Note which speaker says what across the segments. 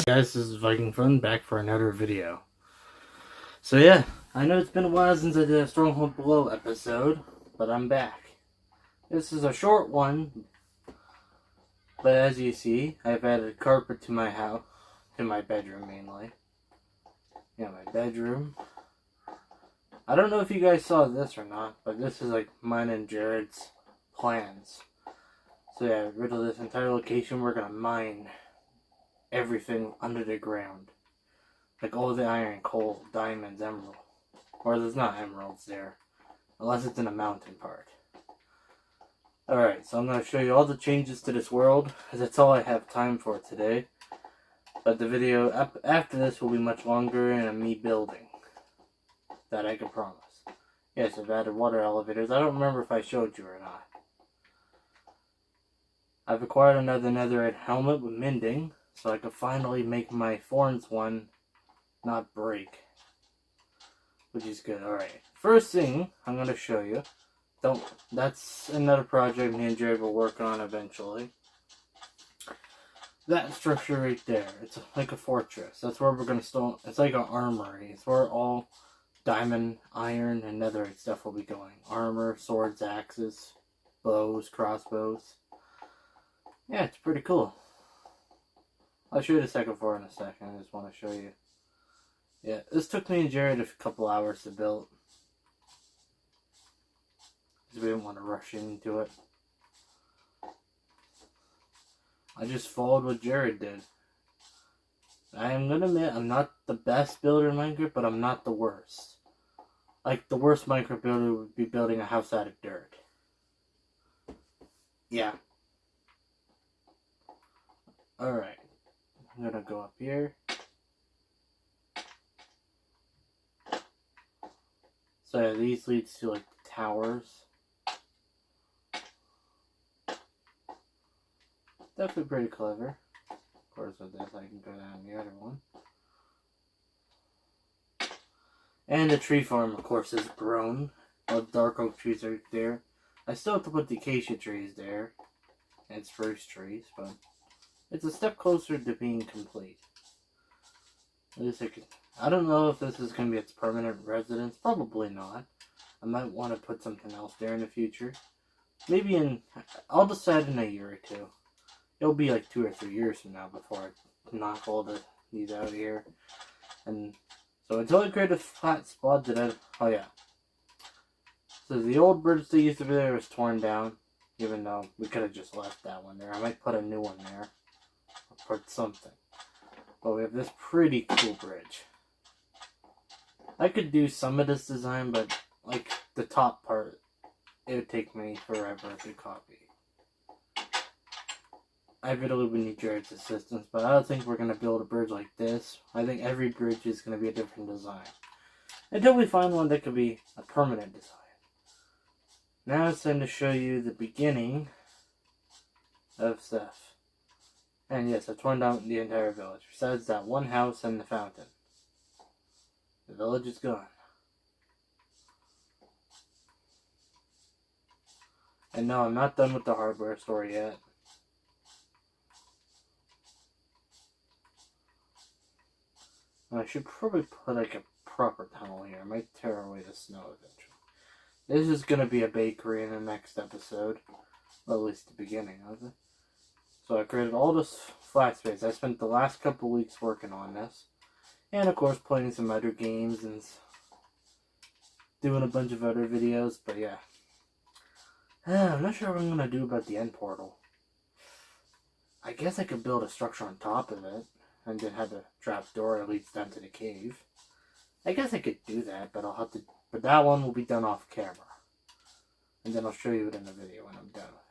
Speaker 1: Guys, this is Viking Fun back for another video. So yeah, I know it's been a while since I did a Stronghold Below episode, but I'm back. This is a short one, but as you see, I've added carpet to my house, to my bedroom mainly. Yeah, my bedroom. I don't know if you guys saw this or not, but this is like mine and Jared's plans. So yeah, rid of this entire location, we're gonna mine everything under the ground. Like all the iron, coal, diamonds, emerald. Or there's not emeralds there. Unless it's in a mountain part. Alright, so I'm going to show you all the changes to this world. Because that's all I have time for today. But the video after this will be much longer and me building. That I can promise. Yes, I've added water elevators. I don't remember if I showed you or not. I've acquired another netherite helmet with mending. So I can finally make my thorns one not break. Which is good. Alright. First thing I'm going to show you. That's another project me and Jared will work on eventually. That structure right there. It's like a fortress. That's where we're going to store. It's like an armory. It's where all diamond, iron, and netherite stuff will be going. Armor, swords, axes, bows, crossbows. Yeah, it's pretty cool. I'll show you the second floor in a second. I just want to show you. Yeah, this took me and Jared a couple hours to build. Because we didn't want to rush into it. I just followed what Jared did. I am going to admit, I'm not the best builder in Minecraft, but I'm not the worst. Like, the worst Minecraft builder would be building a house out of dirt. Yeah. Alright. I'm gonna go up here. So yeah, these leads to like towers. Definitely pretty clever. Of course with this I can go down the other one. And the tree farm of course is grown. All the dark oak trees are there. I still have to put the acacia trees there. And spruce trees, but it's a step closer to being complete. I don't know if this is going to be its permanent residence. Probably not. I might want to put something else there in the future. Maybe I'll decide in a year or two. It'll be like 2 or 3 years from now before I knock all these out of here. And so until I create a flat spot oh yeah. So the old bridge that used to be there was torn down. Even though we could have just left that one there. I might put a new one there. Or put something. But we have this pretty cool bridge. I could do some of this design, but like the top part, it would take me forever to copy. I really would need Jared's assistance, but I don't think we're going to build a bridge like this. I think every bridge is going to be a different design. Until we find one that could be a permanent design. Now it's time to show you the beginning of stuff. And yes, I've torn down the entire village, besides that one house and the fountain. The village is gone. And no, I'm not done with the hardware store yet. And I should probably put like a proper tunnel here. I might tear away the snow eventually. This is going to be a bakery in the next episode. Well, at least the beginning of it. So I created all this flat space. I spent the last couple weeks working on this. And of course playing some other games and doing a bunch of other videos. But yeah. I'm not sure what I'm going to do about the end portal. I guess I could build a structure on top of it. And then have a trap door that leads down to the cave. I guess I could do that, but but that one will be done off camera. And then I'll show you it in the video when I'm done with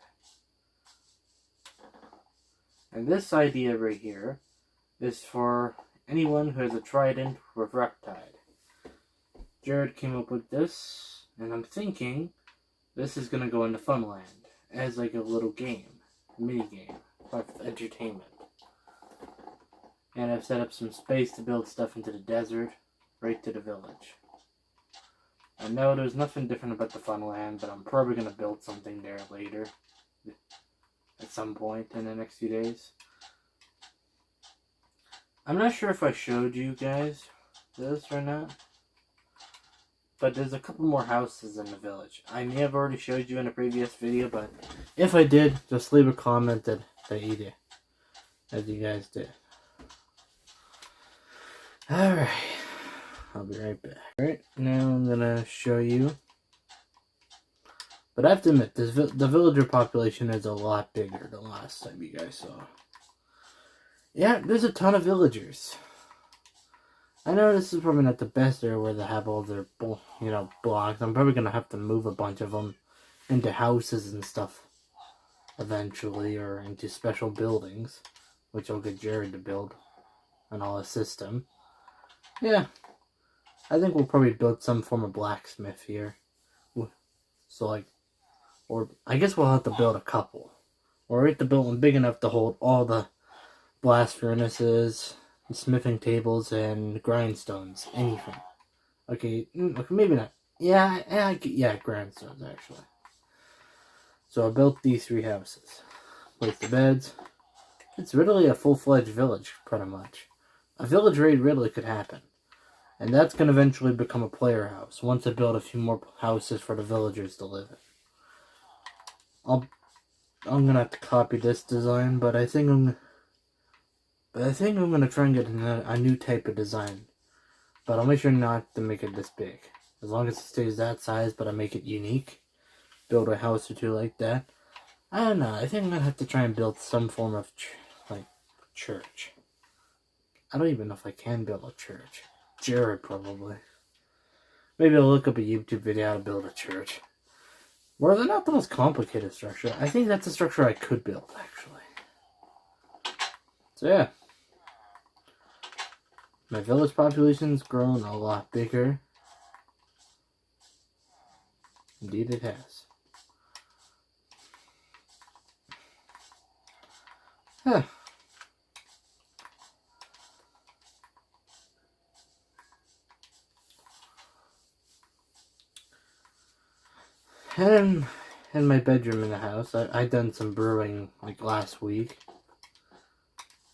Speaker 1: it. And this idea right here is for anyone who has a trident with Reptide. Jared came up with this, and I'm thinking this is going to go into Funland as like a little game, mini game, for entertainment. And I've set up some space to build stuff into the desert, right to the village. I know there's nothing different about the Funland, but I'm probably going to build something there later. at some point in the next few days. I'm not sure if I showed you guys this or not, but there's a couple more houses in the village. I may have already showed you in a previous video, but if I did, just leave a comment that you did, as you guys did. Alright, I'll be right back. Alright, now I'm gonna show you. But I have to admit, the villager population is a lot bigger than last time you guys saw. Yeah, there's a ton of villagers. I know this is probably not the best area where they have all their, blocks. I'm probably gonna have to move a bunch of them into houses and stuff eventually, or into special buildings, which I'll get Jared to build, and I'll assist him. Yeah, I think we'll probably build some form of blacksmith here. So or I guess we'll have to build a couple, or we have to build one big enough to hold all the blast furnaces, smithing tables, and grindstones. Anything. Okay, maybe not. Yeah, grindstones actually. So I built these 3 houses. Place the beds. It's really a full-fledged village, pretty much. A village raid really could happen. And that's going to eventually become a player house, once I build a few more houses for the villagers to live in. I'm going to have to copy this design, but I think I'm going to try and get a new type of design. But I'll make sure not to make it this big. As long as it stays that size, but I make it unique. Build a house or 2 like that. I don't know. I think I'm going to have to try and build some form of, church. I don't even know if I can build a church. Jared probably. Maybe I'll look up a YouTube video how to build a church. Well, they're not the most complicated structure. I think that's a structure I could build, actually. So yeah. My village population's grown a lot bigger. Indeed it has. Huh. And in my bedroom in the house, I done some brewing last week.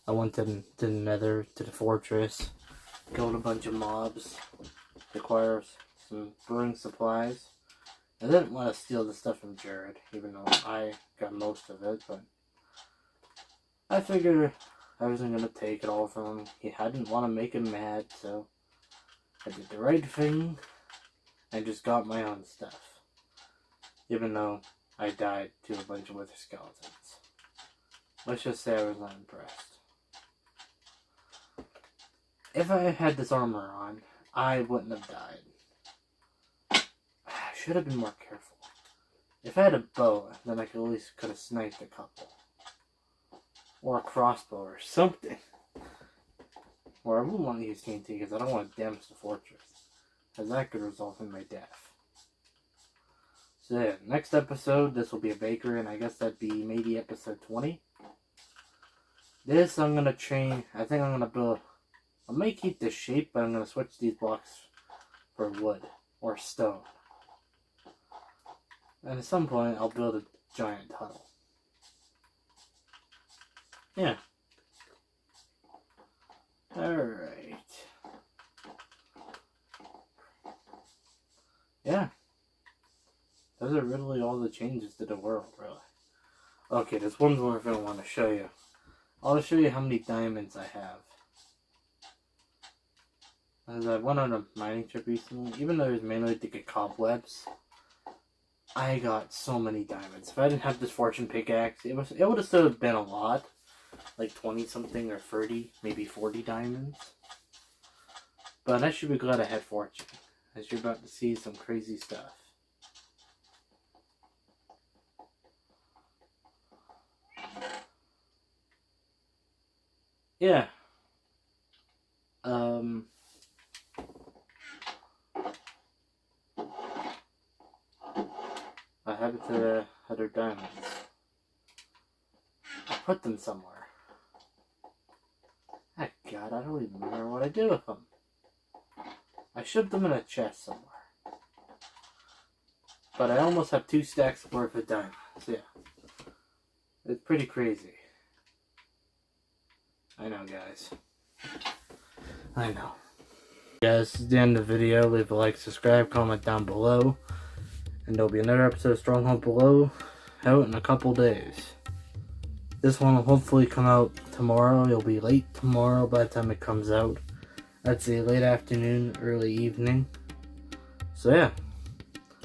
Speaker 1: I went to the nether, to the fortress, killed a bunch of mobs, acquired some brewing supplies. I didn't want to steal the stuff from Jared, even though I got most of it, but I figured I wasn't going to take it all from him. He hadn't want to make him mad, so I did the right thing and just got my own stuff. Even though I died to a bunch of wither skeletons. Let's just say I was not impressed. If I had this armor on, I wouldn't have died. I should have been more careful. If I had a bow, then I could at least could have sniped a couple. Or a crossbow or something. Or I wouldn't want to use TNT because I don't want to damage the fortress. Because that could result in my death. So yeah, next episode, this will be a bakery, and I guess that'd be maybe episode 20. This, I'm going to change, I think I'm going to build, I may keep this shape, but I'm going to switch these blocks for wood, or stone. And at some point, I'll build a giant tunnel. Yeah. Alright. Yeah. Those are really all the changes to the world, really. Okay, there's one more thing I want to show you. I'll show you how many diamonds I have. As I went on a mining trip recently, even though it was mainly to get cobwebs, I got so many diamonds. If I didn't have this fortune pickaxe, it would have still been a lot. Like 20 something or 30, maybe 40 diamonds. But I should be glad I had fortune, as you're about to see some crazy stuff. Yeah. I have it to the other diamonds. I put them somewhere. Ah, God, I don't even remember what I did with them. I shoved them in a chest somewhere. But I almost have 2 stacks worth of diamonds, yeah. It's pretty crazy. I know, guys. I know. Guys, this is the end of the video. Leave a like, subscribe, comment down below. And there'll be another episode of Stronghold below out in a couple days. This one will hopefully come out tomorrow. It'll be late tomorrow by the time it comes out. I'd say late afternoon, early evening. So yeah.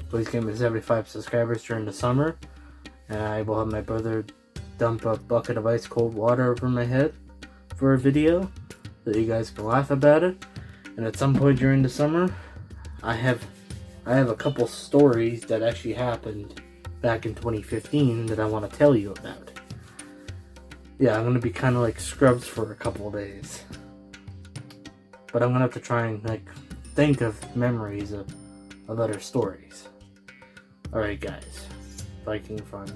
Speaker 1: Please give me 75 subscribers during the summer. And I will have my brother dump a bucket of ice cold water over my head for a video so you guys can laugh about it. And at some point during the summer, I have a couple stories that actually happened back in 2015 that I want to tell you about. Yeah, I'm going to be kind of like Scrubs for a couple of days. But I'm going to have to try and like think of memories of other stories. Alright guys, Viking fun.